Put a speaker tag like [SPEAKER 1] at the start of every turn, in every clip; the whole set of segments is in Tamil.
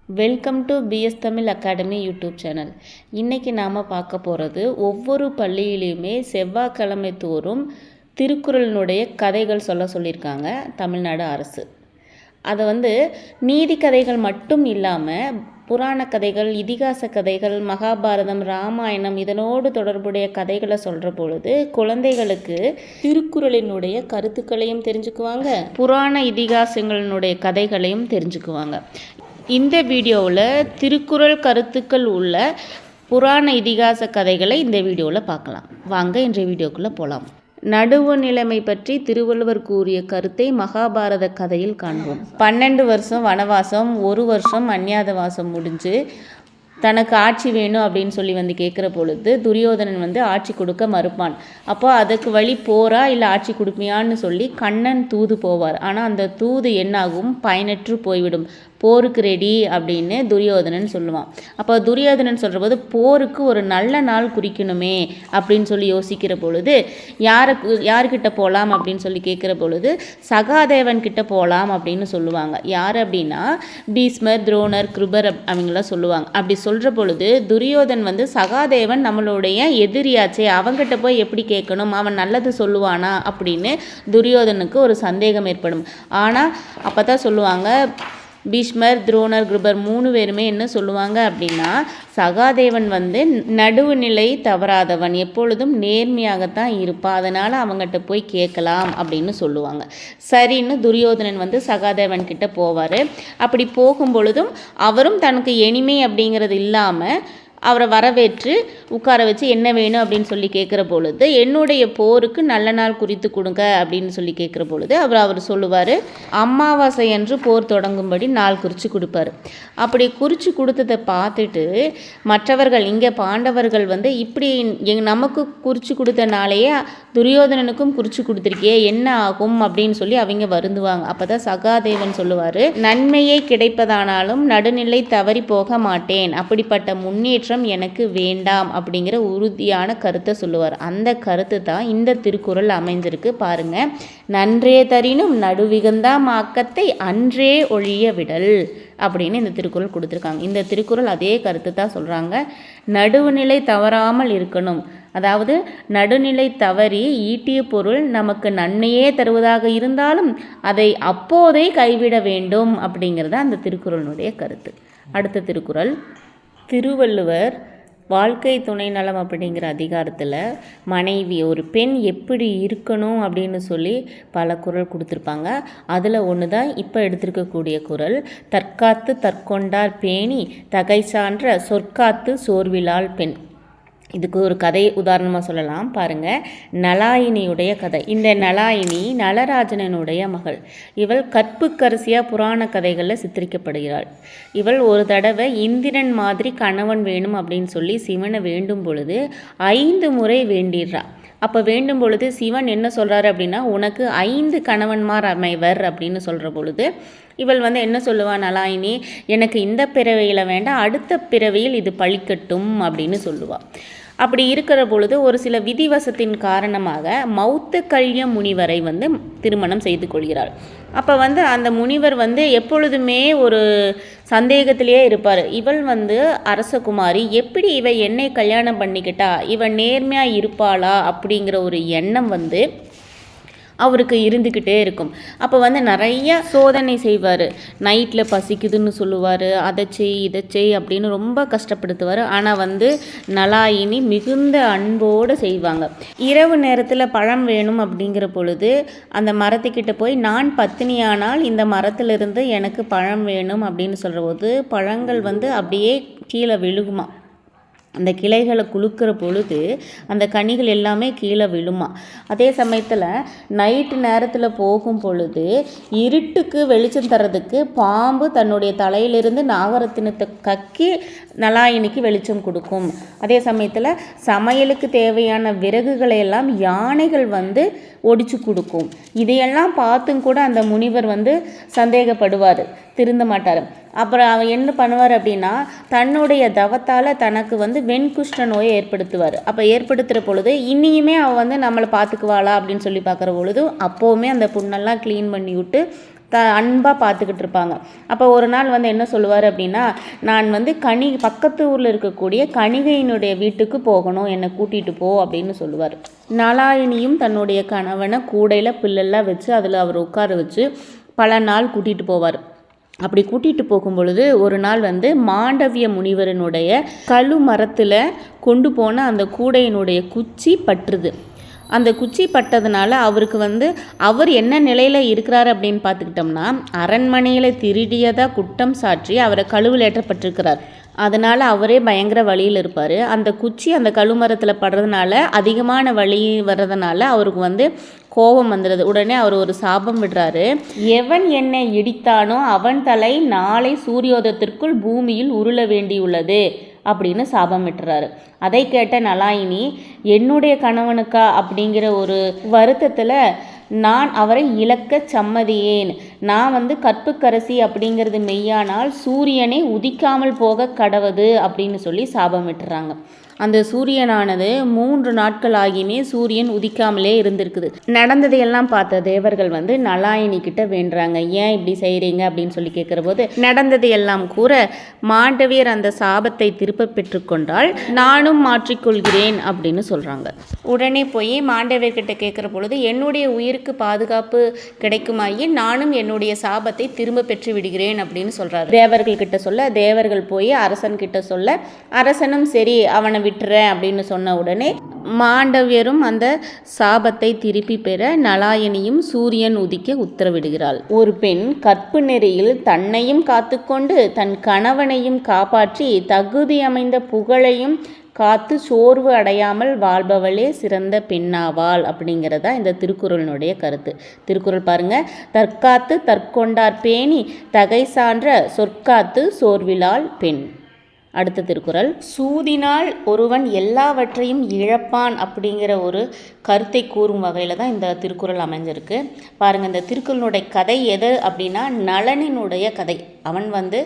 [SPEAKER 1] Welcome to PS Tamil academy YouTube channel. இன்றைக்கி நாம் பார்க்க போகிறது, ஒவ்வொரு பள்ளியிலையுமே செவ்வாய்க்கிழமை தோறும் திருக்குறளினுடைய கதைகள் சொல்லியிருக்காங்க தமிழ்நாடு அரசு. அதை நீதி கதைகள் மட்டும் இல்லாமல் புராண கதைகள், இதிகாச கதைகள், மகாபாரதம், ராமாயணம் இதனோடு தொடர்புடைய கதைகளை சொல்கிற பொழுது குழந்தைகளுக்கு திருக்குறளினுடைய கருத்துக்களையும் தெரிஞ்சுக்குவாங்க, புராண இதிகாசங்களினுடைய கதைகளையும் தெரிஞ்சுக்குவாங்க. இந்த வீடியோவில் திருக்குறள் கருத்துக்கள் உள்ள புராண இதிகாச கதைகளை இந்த வீடியோவில் பார்க்கலாம். வாங்க இன்றைய வீடியோக்குள்ளே போகலாம். நடுவு நிலைமை பற்றி திருவள்ளுவர் கூறிய கருத்தை மகாபாரத கதையில் காண்போம். 12 வருஷம் வனவாசம், 1 வருஷம் அஞ்ஞாதவாசம் முடிஞ்சு தனக்கு ஆட்சி வேணும் அப்படின்னு சொல்லி கேட்குற பொழுது துரியோதனன் ஆட்சி கொடுக்க மறுப்பான். அப்போ அதுக்கு வழி போரா இல்லை ஆட்சி கொடுப்பியான்னு சொல்லி கண்ணன் தூது போவார். ஆனால் அந்த தூது என்னாகும், பயனற்று போய்விடும். போருக்கு ரெடி அப்படின்னு துரியோதனன் சொல்லுவான். அப்போ துரியோதனன் சொல்கிற போது போருக்கு ஒரு நல்ல நாள் குறிக்கணுமே அப்படின்னு சொல்லி யோசிக்கிற பொழுது யாருக்கிட்ட போகலாம் அப்படின்னு சொல்லி கேட்குற பொழுது சகாதேவன் கிட்ட போகலாம் அப்படின்னு சொல்லுவாங்க. யார் அப்படின்னா பீஷ்மர், துரோணர், கிருபர் அவங்களாம் சொல்லுவாங்க. அப்படி சொல்கிற பொழுது துரியோதன் சகாதேவன் நம்மளுடைய எதிரியாச்சே, அவங்ககிட்ட போய் எப்படி கேட்கணும், அவன் நல்லது சொல்லுவானா அப்படின்னு துரியோதனுக்கு ஒரு சந்தேகம் ஏற்படும். ஆனால் அப்போ தான் சொல்லுவாங்க, பீஷ்மர், துரோணர், கிருபர் 3 பேருமே என்ன சொல்லுவாங்க அப்படின்னா, சகாதேவன் நடுவுநிலை தவறாதவன், எப்பொழுதும் நேர்மையாகத்தான் இருப்பான், அதனால் அவங்ககிட்ட போய் கேட்கலாம் அப்படின்னு சொல்லுவாங்க. சரின்னு துரியோதனன் சகாதேவன் கிட்ட போவார். அப்படி போகும் பொழுதும் அவரும் தனக்கு எளிமை அப்படிங்கிறது இல்லாமல் அவரை வரவேற்று உட்கார வச்சு என்ன வேணும் அப்படின்னு சொல்லி கேட்குற பொழுது, என்னுடைய போருக்கு நல்ல நாள் குறித்து கொடுங்க அப்படின்னு சொல்லி கேட்குற பொழுது அவர் சொல்லுவார், அமாவாசை அன்று போர் தொடங்கும்படி நாள் குறித்து கொடுப்பார். அப்படி குறித்து கொடுத்ததை பார்த்துட்டு மற்றவர்கள், இங்கே பாண்டவர்கள் இப்படி நமக்கு குறித்து கொடுத்த நாளையே துரியோதனனுக்கும் குறித்து கொடுத்துருக்கியே, என்ன ஆகும் அப்படின்னு சொல்லி அவங்க வருந்துவாங்க. அப்போ தான் சகாதேவன் சொல்லுவார், நன்மையே கிடைப்பதானாலும் நடுநிலை தவறி போக மாட்டேன், அப்படிப்பட்ட முன்னேற்றம் எனக்கு வேண்டாம் அப்படிங்கிற உறுதியான கருத்தை சொல்லுவார். அந்த கருத்து தான் இந்த திருக்குறள் அமைஞ்சிருக்கு பாருங்க. நன்றே தரினும் நடுவிகந்தா மாக்கத்தை அன்றே ஒழிய விடல் அப்படின்னு இந்த திருக்குறள் கொடுத்துருக்காங்க. இந்த திருக்குறள் அதே கருத்து தான் சொல்கிறாங்க. நடுவுநிலை தவறாமல் இருக்கணும், அதாவது நடுநிலை தவறி ஈட்டிய பொருள் நமக்கு நன்மையே தருவதாக இருந்தாலும் அதை அப்போதே கைவிட வேண்டும் அப்படிங்கிறது அந்த திருக்குறளுடைய கருத்து. அடுத்த திருக்குறள், திருவள்ளுவர் வாழ்க்கை துணை நலம் அப்படிங்கிற அதிகாரத்தில் மனைவி, ஒரு பெண் எப்படி இருக்கணும் அப்படின்னு சொல்லி பல குறள் கொடுத்துருப்பாங்க. அதில் ஒன்று தான் இப்போ எடுத்திருக்கக்கூடிய குறள், தற்காத்து தற்கொண்டார் பேணி தகை சான்ற சொற்காத்து சோர்விலாள் பெண். இதுக்கு ஒரு கதை உதாரணமாக சொல்லலாம் பாருங்கள். நலாயினியுடைய கதை. இந்த நலாயினி நலராஜனனுடைய மகள். இவள் கற்புக்கரசியாக புராண கதைகளில் சித்தரிக்கப்படுகிறாள். இவள் ஒரு தடவை இந்திரன் மாதிரி கணவன் வேணும் அப்படின்னு சொல்லி சிவனை வேண்டும் பொழுது 5 முறை வேண்டிடுறா. அப்போ வேண்டும் பொழுது சிவன் என்ன சொல்கிறாரு அப்படின்னா, உனக்கு 5 கணவன்மார் அமைவர் அப்படின்னு சொல்கிற பொழுது இவள் என்ன சொல்லுவாள், நலாயினி, எனக்கு இந்த பிறவியில் வேண்டாம், அடுத்த பிறவியில் இது பழிக்கட்டும் அப்படின்னு சொல்லுவாள். அப்படி இருக்கிற பொழுது ஒரு சில விதிவசத்தின் காரணமாக மௌத்த கல்ய முனிவரை திருமணம் செய்து கொள்கிறாள். அப்போ அந்த முனிவர் எப்பொழுதுமே ஒரு சந்தேகத்திலேயே இருப்பார். இவள் அரசகுமாரி, எப்படி இவ என்னை கல்யாணம் பண்ணிக்கிட்டா, இவன் நேர்மையாக இருப்பாளா அப்படிங்கிற ஒரு எண்ணம் அவருக்கு இருந்துக்கிட்டே இருக்கும். அப்போ நிறைய சோதனை செய்வார். நைட்டில் பசிக்குதுன்னு சொல்லுவார், அதை செய் இதை செய் அப்படின்னு ரொம்ப கஷ்டப்படுத்துவார். ஆனால் நலாயினி மிகுந்த அன்போடு செய்வாங்க. இரவு நேரத்தில் பழம் வேணும் அப்படிங்கிற பொழுது அந்த மரத்துக்கிட்ட போய், நான் பத்தினியானால் இந்த மரத்திலிருந்து எனக்கு பழம் வேணும் அப்படின்னு சொல்கிற போது பழங்கள் அப்படியே கீழே விழுகுமா. அந்த கிளைகளை குலுக்கிற பொழுது அந்த கனிகள் எல்லாமே கீழே விழுமா. அதே சமயத்தில் நைட்டு நேரத்தில் போகும் பொழுது இருட்டுக்கு வெளிச்சம் தர்றதுக்கு பாம்பு தன்னுடைய தலையிலிருந்து நாகரத்தினத்தை கக்கி நலாயினிக்கு வெளிச்சம் கொடுக்கும். அதே சமயத்தில் சமையலுக்கு தேவையான விறகுகளை எல்லாம் யானைகள் ஒடிச்சு கொடுக்கும். இதையெல்லாம் பார்த்தும் கூட அந்த முனிவர் சந்தேகப்படுவார், திருந்த மாட்டார். அப்புறம் அவர் என்ன பண்ணுவார் அப்படின்னா, தன்னுடைய தவத்தால் தனக்கு வெண்குஷ்ட நோயை ஏற்படுத்துவார். அப்போ ஏற்படுத்துகிற பொழுது இனியுமே அவள் நம்மளை பார்த்துக்குவாளா அப்படின்னு சொல்லி பார்க்குற பொழுது அப்போவுமே அந்த புண்ணெல்லாம் க்ளீன் பண்ணி விட்டு அன்பாக பார்த்துக்கிட்டு இருப்பாங்க. அப்போ ஒரு நாள் வந்து என்ன சொல்லுவார் அப்படின்னா, நான் வந்து பக்கத்து ஊரில் இருக்கக்கூடிய கணிகையினுடைய வீட்டுக்கு போகணும், என்னை கூட்டிகிட்டு போ அப்படின்னு சொல்லுவார். நலாயினியும் தன்னுடைய கணவனை கூடையில் பில்லெல்லாம் வச்சு அதில் அவர் உட்கார வச்சு பல நாள் கூட்டிகிட்டு போவார். அப்படி கூட்டிகிட்டு போகும் பொழுது ஒரு நாள் வந்து மாண்டவிய முனிவரனுடைய கழு மரத்தில் கொண்டு போன அந்த கூடையினுடைய குச்சி பற்றுது. அந்த குச்சி பட்டதுனால அவருக்கு வந்து அவர் என்ன நிலையில் இருக்கிறார் அப்படின்னு பார்த்துக்கிட்டோம்னா, அரண்மனையில் திருடியதாக குற்றம் சாற்றி அவரை கழுவில் ஏற்றப்பட்டிருக்கிறார். அதனால் அவரே பயங்கர வலியில் இருப்பார். அந்த குச்சி அந்த கழுமரத்தில் படுறதுனால அதிகமான வலி வர்றதுனால அவருக்கு வந்து கோபம் வந்துடுது. உடனே அவர் ஒரு சாபம் விடுறாரு. எவன் என்னை இடித்தானோ அவன் தலை நாளை சூரியோதயத்திற்குள் பூமியில் உருள வேண்டியுள்ளது அப்படின்னு சாபம் விட்டுறாரு. அதை கேட்ட நலாயினி, என்னுடைய கணவனுக்கா அப்படிங்கிற ஒரு வருத்தத்தில் நான் அவரை இழக்க சம்மதியேன். நான் வந்து கற்புக்கரசி அப்படிங்கிறது மெய்யானால் சூரியனை உதிக்காமல் போக கடவுது அப்படின்னு சொல்லி சாபம் விட்டுறாங்க. அந்த சூரியனானது 3 நாட்கள் ஆகியுமே சூரியன் உதிக்காமலே இருந்திருக்குது. நடந்ததையெல்லாம் பார்த்த தேவர்கள் வந்து நலாயினி கிட்ட வேண்டுறாங்க, ஏன் இப்படி செய்கிறீங்க அப்படின்னு சொல்லி கேட்குற போது நடந்ததையெல்லாம் கூற மாண்டவியர் அந்த சாபத்தை திருப்ப பெற்றுக்கொண்டால் நானும் மாற்றிக்கொள்கிறேன் அப்படின்னு சொல்கிறாங்க. உடனே போய் மாண்டவியர்கிட்ட கேட்குற பொழுது என்னுடைய உயிருக்கு பாதுகாப்பு கிடைக்குமாயின் நானும் என்னுடைய சாபத்தை திரும்ப பெற்று விடுகிறேன் அப்படின்னு சொல்கிறாரு. தேவர்கள் கிட்ட சொல்ல தேவர்கள் போய் அரசன் கிட்ட சொல்ல அரசனும் சரி அவனை விட்டுறேன் அப்படின்னு சொன்ன உடனே மாண்டவியரும் அந்த சாபத்தை திருப்பி பெற நலாயினியும் சூரியன் உதிக்க உத்தரவிடுகிறாள். ஒரு பெண் கற்பு நெறியில் தன்னையும் காத்துக்கொண்டு தன் கணவனையும் காப்பாற்றி தகுதி அமைந்த புகழையும் காத்து சோர்வு அடையாமல் வாழ்பவளே சிறந்த பெண்ணாவாள் அப்படிங்கிறதா இந்த திருக்குறளினுடைய கருத்து. திருக்குறள் பாருங்க, தற்காத்து தற்கொண்டார் பேணி தகை சான்ற சொற்காத்து சோர்விலாள் பெண். அடுத்த திருக்குறள், சூதினால் ஒருவன் எல்லாவற்றையும் இழப்பான் அப்படிங்கிற ஒரு கருத்தை கூறும் வகையில் தான் இந்த திருக்குறள் அமைஞ்சிருக்கு. பாருங்கள், இந்த திருக்குறளுடைய கதை எது அப்படின்னா நளனினுடைய கதை. அவன் வந்து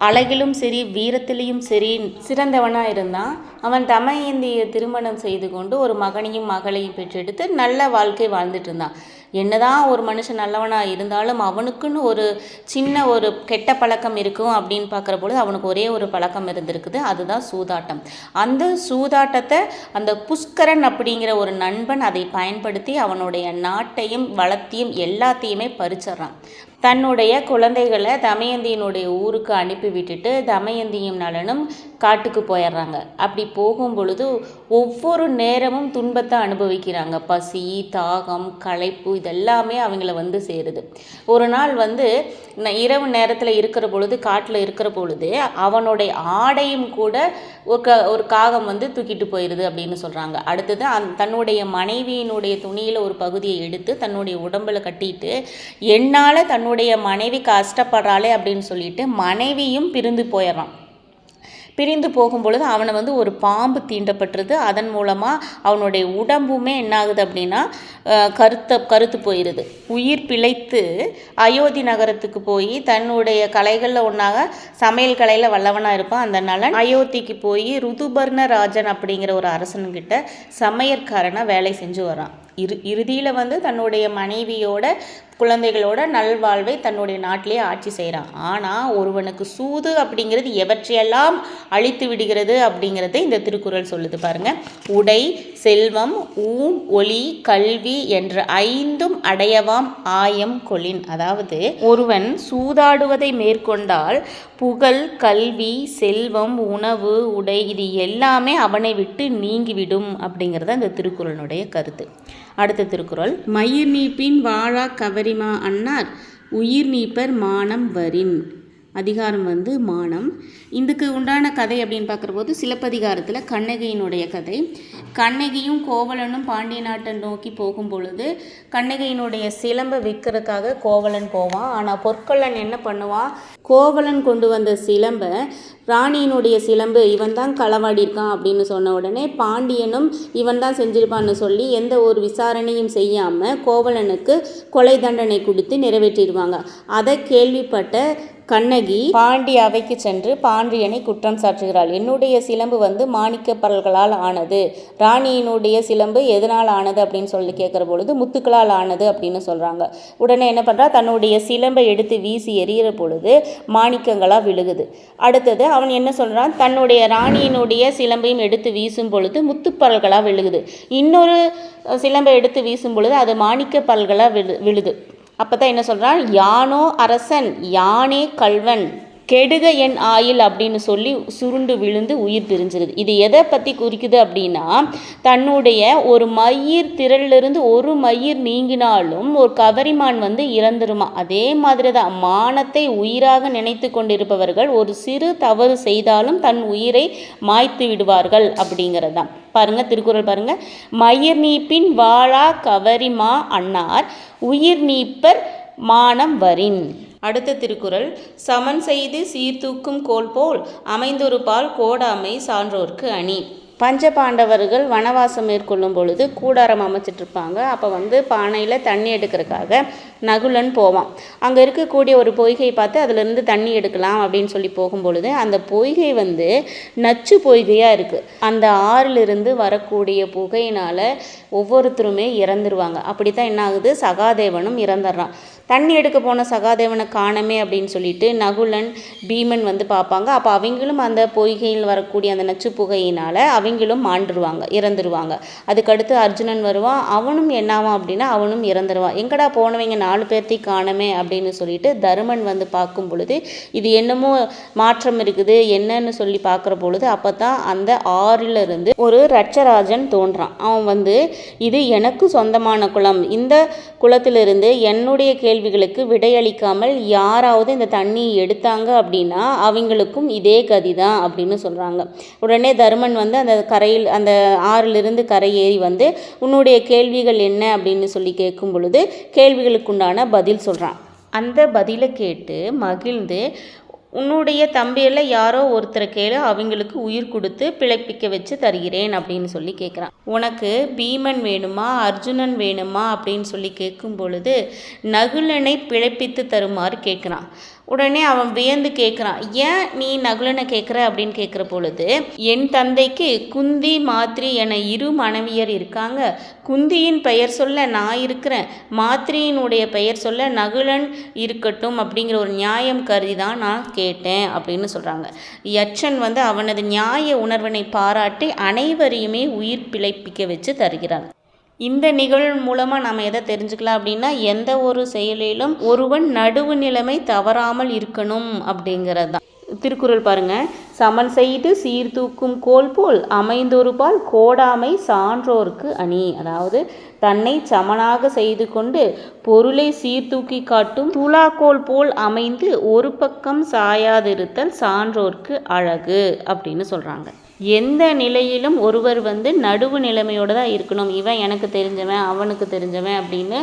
[SPEAKER 1] அழகிலும் சரி வீரத்திலையும் சரி சிறந்தவனாக இருந்தான். அவன் தமயந்தியை திருமணம் செய்து கொண்டு ஒரு மகனையும் மகளையும் பெற்றெடுத்து நல்ல வாழ்க்கை வாழ்ந்துட்டு இருந்தான். என்னதான் ஒரு மனுஷன் நல்லவனாக இருந்தாலும் அவனுக்குன்னு ஒரு சின்ன ஒரு கெட்ட பழக்கம் இருக்கும் அப்படின்னு பார்க்குற பொழுது அவனுக்கு ஒரே ஒரு பழக்கம் இருந்திருக்குது, அதுதான் சூதாட்டம். அந்த சூதாட்டத்தை அந்த புஷ்கரன் அப்படிங்கிற ஒரு நண்பன் அதை பயன்படுத்தி அவனுடைய நாட்டையும் வளத்தையும் எல்லாத்தையுமே பறிச்சிட்றான். தன்னுடைய குழந்தைகளை தமயந்தியினுடைய ஊருக்கு அனுப்பி விட்டுட்டு தமயந்தியும் நலனும் காட்டுக்கு போயிடுறாங்க. அப்படி போகும் பொழுது ஒவ்வொரு நேரமும் துன்பத்தை அனுபவிக்கிறாங்க. பசி, தாகம், களைப்பு இதெல்லாமே அவங்கள வந்து சேருது. ஒரு நாள் வந்து இரவு நேரத்தில் இருக்கிற பொழுது காட்டில் இருக்கிற பொழுது அவனுடைய ஆடையும் கூட ஒரு காகம் வந்து தூக்கிட்டு போயிடுது அப்படின்னு சொல்கிறாங்க. அடுத்தது தன்னுடைய மனைவியினுடைய துணியில் ஒரு பகுதியை எடுத்து தன்னுடைய உடம்பில் கட்டிட்டு என்னால் தன்னுடைய மனைவி கஷ்டப்படுறாளே அப்படின்னு சொல்லிட்டு மனைவியும் பிரிந்து போயிடறான். பிரிந்து போகும் பொழுது அவனை வந்து ஒரு பாம்பு தீண்டப்பட்டுருது. அதன் மூலமாக அவனுடைய உடம்புமே என்ன ஆகுது அப்படின்னா கருத்து போயிடுது. உயிர் பிழைத்து அயோத்தி நகரத்துக்கு போய் தன்னுடைய கலைகளில் ஒன்றாக சமையல் கலையில் வல்லவனாக இருப்பான். அந்த நலன் அயோத்திக்கு போய் ருதுபர்ண ராஜன் அப்படிங்கிற ஒரு அரசன்கிட்ட சமையற்காரனாக வேலை செஞ்சு வரான். இறுதியில் வந்து தன்னுடைய மனைவியோட குழந்தைகளோட நல்வாழ்வை தன்னுடைய நாட்டிலே ஆட்சி செய்கிறான். ஆனால் ஒருவனுக்கு சூது அப்படிங்கிறது எவற்றையெல்லாம் அழித்து விடுகிறது அப்படிங்கிறத இந்த திருக்குறள் சொல்லுது பாருங்க. உடை, செல்வம், ஊன், ஒளி, கல்வி என்ற 5 அடையவாம் ஆயம் கொளின். அதாவது ஒருவன் சூதாடுவதை மேற்கொண்டால் புகழ், கல்வி, செல்வம், உணவு, உடை இது எல்லாமே அவனை விட்டு நீங்கிவிடும் அப்படிங்கிறத இந்த திருக்குறளுடைய கருத்து. அடுத்த திருக்குறள், மயிர் நீப்பின் வாழா கவரிமா அன்னார் உயிர் நீப்பர் மானம் வரின். அதிகாரம் வந்து மானம். இதுக்கு உண்டான கதை அப்படின்னு பார்க்குற போது சிலப்பதிகாரத்தில் கண்ணகியினுடைய கதை. கண்ணகியும் கோவலனும் பாண்டிய நாட்டை நோக்கி போகும் பொழுது கண்ணகியினுடைய சிலம்பை விற்கிறதுக்காக கோவலன் போவான். ஆனால் பொற்கொள்ளன் என்ன பண்ணுவான், கோவலன் கொண்டு வந்த சிலம்பை ராணியினுடைய சிலம்பு இவன் தான் களவாடியிருக்கான் அப்படின்னு சொன்ன உடனே பாண்டியனும் இவன் தான் செஞ்சிருப்பான்னு சொல்லி எந்த ஒரு விசாரணையும் செய்யாமல் கோவலனுக்கு கொலை தண்டனை கொடுத்து நிறைவேற்றிடுவாங்க. அதை கேள்விப்பட்ட கண்ணகி பாண்டி அவைக்கு சென்று பாண்டியனை குற்றம் சாட்டுகிறாள். என்னுடைய சிலம்பு மாணிக்க பல்களால் ஆனது, ராணியினுடைய சிலம்பு எதனால் ஆனது அப்படின்னு சொல்லி கேட்குற பொழுது முத்துக்களால் ஆனது அப்படின்னு சொல்கிறாங்க. உடனே என்ன பண்ணுறா, தன்னுடைய சிலம்பை எடுத்து வீசி எறிகிற பொழுது மாணிக்கங்களாக விழுகுது. அடுத்தது அவன் என்ன சொல்கிறான், தன்னுடைய ராணியினுடைய சிலம்பையும் எடுத்து வீசும் பொழுது முத்துப்பல்களாக விழுகுது. இன்னொரு சிலம்பை எடுத்து வீசும் பொழுது அது மாணிக்க பல்களாக விழுது. அப்போ தான் என்ன சொல்கிறான், யானோ அரசன் யானே கல்வன் கெடுக என் ஆயில் அப்படின்னு சொல்லி சுருண்டு விழுந்து உயிர் பிரிஞ்சிருது. இது எதை பற்றி குறிக்குது அப்படின்னா, தன்னுடைய ஒரு மயிர் திரளிலிருந்து ஒரு மயிர் நீங்கினாலும் ஒரு கவரிமான் இறந்துருமா. அதே மாதிரி தான் மானத்தை உயிராக நினைத்து கொண்டிருப்பவர்கள் ஒரு சிறு தவறு செய்தாலும் தன் உயிரை மாய்த்து விடுவார்கள் அப்படிங்கிறது தான். பாருங்க, திருக்குறள் பாருங்க. மயிர் நீப்பின் வாழா கவரிமா அன்னார் உயிர் நீப்பர் மானம் வரின். அடுத்த திருக்குறள், சமன் செய்து சீர்தூக்கும் கோல் போல் அமைந்தொரு பால் கோடாமை சான்றோர்க்கு அணி. பஞ்சபாண்டவர்கள் வனவாசம் மேற்கொள்ளும் பொழுது கூடாரம் அமைச்சிட்ருப்பாங்க. அப்போ பானையில் தண்ணி எடுக்கிறதுக்காக நகுலன் போவான். அங்கே இருக்கக்கூடிய ஒரு பொய்கை பார்த்து அதிலிருந்து தண்ணி எடுக்கலாம் அப்படின்னு சொல்லி போகும்பொழுது அந்த பொய்கை நச்சு பொய்கையாக இருக்குது. அந்த ஆறிலிருந்து வரக்கூடிய புகையினால் ஒவ்வொருத்தருமே இறந்துருவாங்க. அப்படித்தான் என்ன ஆகுது, சகாதேவனும் இறந்துடுறான். தண்ணி எடுக்க போன சகாதேவனை காணமே அப்படின்னு சொல்லிட்டு நகுலன் பீமன் பார்ப்பாங்க. அப்போ அவங்களும் அந்த பொய்கையில் வரக்கூடிய அந்த நச்சு புகையினால் அவங்களும் மாண்டுருவாங்க, இறந்துருவாங்க. அதுக்கடுத்து அர்ஜுனன் வருவான். அவனும் என்னாவான் அப்படின்னா அவனும் இறந்துருவான். எங்கடா போனவங்க 4 பேர்த்தையும் காணமே அப்படின்னு சொல்லிட்டு தருமன் பார்க்கும் பொழுது இது என்னமோ மாற்றம் இருக்குது என்னன்னு சொல்லி பார்க்குற பொழுது அப்போ தான் அந்த ஆறிலிருந்து ஒரு ரட்சராஜன் தோன்றான். அவன் இது எனக்கு சொந்தமான குளம், இந்த குளத்திலிருந்து என்னுடைய கேள்விகளுக்கு விடையளிக்காமல் யாராவது இந்த தண்ணி எடுத்தாங்க அப்படின்னா அவங்களுக்கும் இதே கதி தான் அப்படின்னு சொல்கிறாங்க. உடனே தருமன் அந்த கரையில் அந்த ஆறிலிருந்து கரையேறி உன்னுடைய கேள்விகள் என்ன அப்படின்னு சொல்லி கேட்கும் பொழுது கேள்விகளுக்குண்டான பதில் சொல்கிறான். அந்த பதிலை கேட்டு மகிழ்ந்து, உன்னுடைய தம்பியில் யாரோ ஒருத்தரை கேளு, அவங்களுக்கு உயிர் கொடுத்து பிழைப்பிக்க வச்சு தருகிறேன் அப்படின்னு சொல்லி கேட்குறான். உனக்கு பீமன் வேணுமா அர்ஜுனன் வேணுமா அப்படின்னு சொல்லி கேட்கும் பொழுது நகுலனை பிழைப்பித்து தருமாறு கேட்குறான். உடனே அவன் வியந்து கேட்குறான், ஏன் நீ நகுலனை கேட்குற அப்படின்னு கேட்குற பொழுது, என் தந்தைக்கு குந்தி மாத்ரி என 2 மனைவியர் இருக்காங்க. குந்தியின் பெயர் சொல்ல நான் இருக்கிறேன், மாத்ரியினுடைய பெயர் சொல்ல நகுலன் இருக்கட்டும் அப்படிங்கிற ஒரு நியாயம் கருதி தான் நான் கேட்டேன் அப்படின்னு சொல்கிறாங்க. யட்சன் அவனது நியாய உணர்வினை பாராட்டி அனைவரையுமே உயிர் பிழைப்பிக்க வச்சு தருகிறான். இந்த நிகழ்வு மூலமாக நம்ம எதை தெரிஞ்சுக்கலாம் அப்படின்னா, எந்த ஒரு செயலிலும் ஒருவன் நடுவு நிலைமை தவறாமல் இருக்கணும் அப்படிங்கிறது தான். திருக்குறள் பாருங்க, சமன் செய்து சீர்தூக்கும் கோல் போல் அமைந்தொரு பால் கோடாமை சான்றோர்க்கு அணி. அதாவது தன்னை சமனாக செய்து கொண்டு பொருளை சீர்தூக்கி காட்டும் துலாக்கோல் போல் அமைந்து ஒரு பக்கம் சாயாதிருத்தல் சான்றோர்க்கு அழகு அப்படின்னு சொல்கிறாங்க. எந்த நிலையிலும் ஒருவர் நடுவு நிலைமையோடு தான் இருக்கணும். இவன் எனக்கு தெரிஞ்சவன் அவனுக்கு தெரிஞ்சவன் அப்படின்னு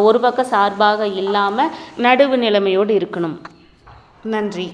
[SPEAKER 1] ஒரு பக்கம் சார்பாக இல்லாமல் நடுவு நிலைமையோடு இருக்கணும். நன்றி.